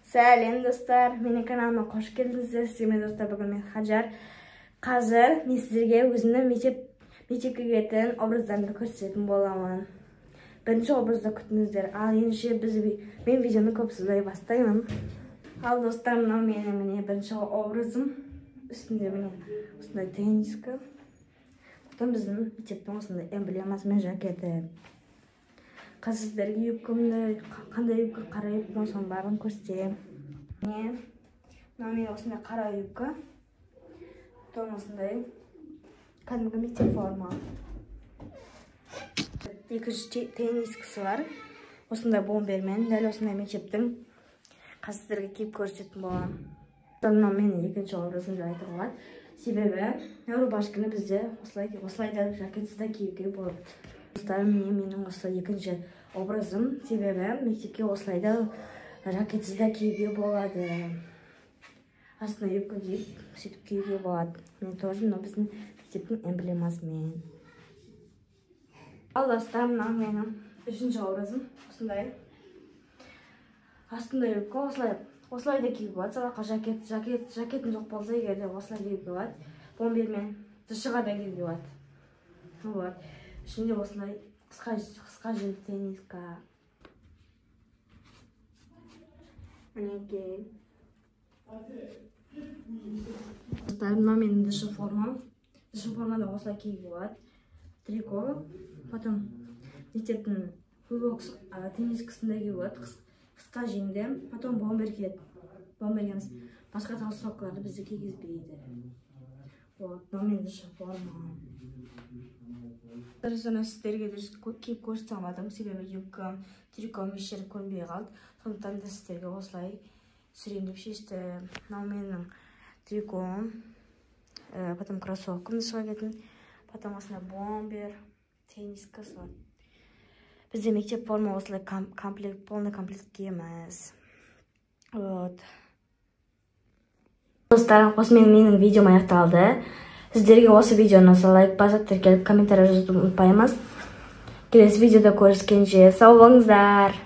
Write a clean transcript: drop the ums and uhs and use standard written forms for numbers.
Сәлем достар, менің каналыма қош келдіңіздер. Сіздермен достар, бүгін мен Хаджар. Қазір мен сіздерге өзімнің мектепке кететін образдарымды көрсететін боламын. Бірінші образды күтіңіздер. Ал ендеше мен видеоны көп созбай бастаймын. Ал достар, мынау менің бірінші образым. Үстінде міне осындай тенниска. Потом біздің мектептің осындай эмблемасымен жакеті. Қазір сіздерге юбкамды, қандай юбка, қара юбка, соның барын көрсетемін. Мынау мен осындай қара юбка. Потом осындай кәдімгі мектеп форма. Екінші теннискасы бар. Осындай бомбермен, дәл осындай мектептің. Қазір сіздерге киіп көрсететін боламын. Мынау менің екінші образымды айтуға болады. Себебі рубашканы бізде осылайда жакетсіз да киюге болады. Достар, менің осы екінші образым, себебі мектепке осылайда жакетсіз да киюге болады. Астына юбка киіп, сөйтіп киюге болады. Мен тоже біздің мектептің эмблемасымен. Ал достар, мынау менің үшінші образым. Осындай. Астында юбка осылайда киюге болады. Сабаққа жакетім жоқ болса, егерде осылай киюге болады. Бомбермен тышыға да киюге болады. Ішінде осылай қысқа жеңді тенниска. Мінекей. Мынау менің дышын формам. Дышын формада осылай киюге болады. Трико. Потом мектептің футбол теннискасында киюге болады. Қысқа жеңді. Потом бомбер киеді. Бомбер емес. Басқа толстовкаларды бізде кигізбейді. Мынау менің дышын формам. Соны сіздерге киіп көрсете алмадым, себебі юбкам, триком ешері көнбей қалды. Сондықтан да сіздерге осылай түсірейін деп шешті. Мынау менің триком, потом кроссовкамды шыға кетін, потом осындай бомбер, тенниска сол. Бізде мектеп форма осылай полный комплект киеміз. Достар, осымен менің видеом аяқталды. Сіздерге осы видеоны лайк басып, тіркеліп, комментарий жазуды ұмытпаймыз. Келесі видеода көріскенше сау болыңыздар.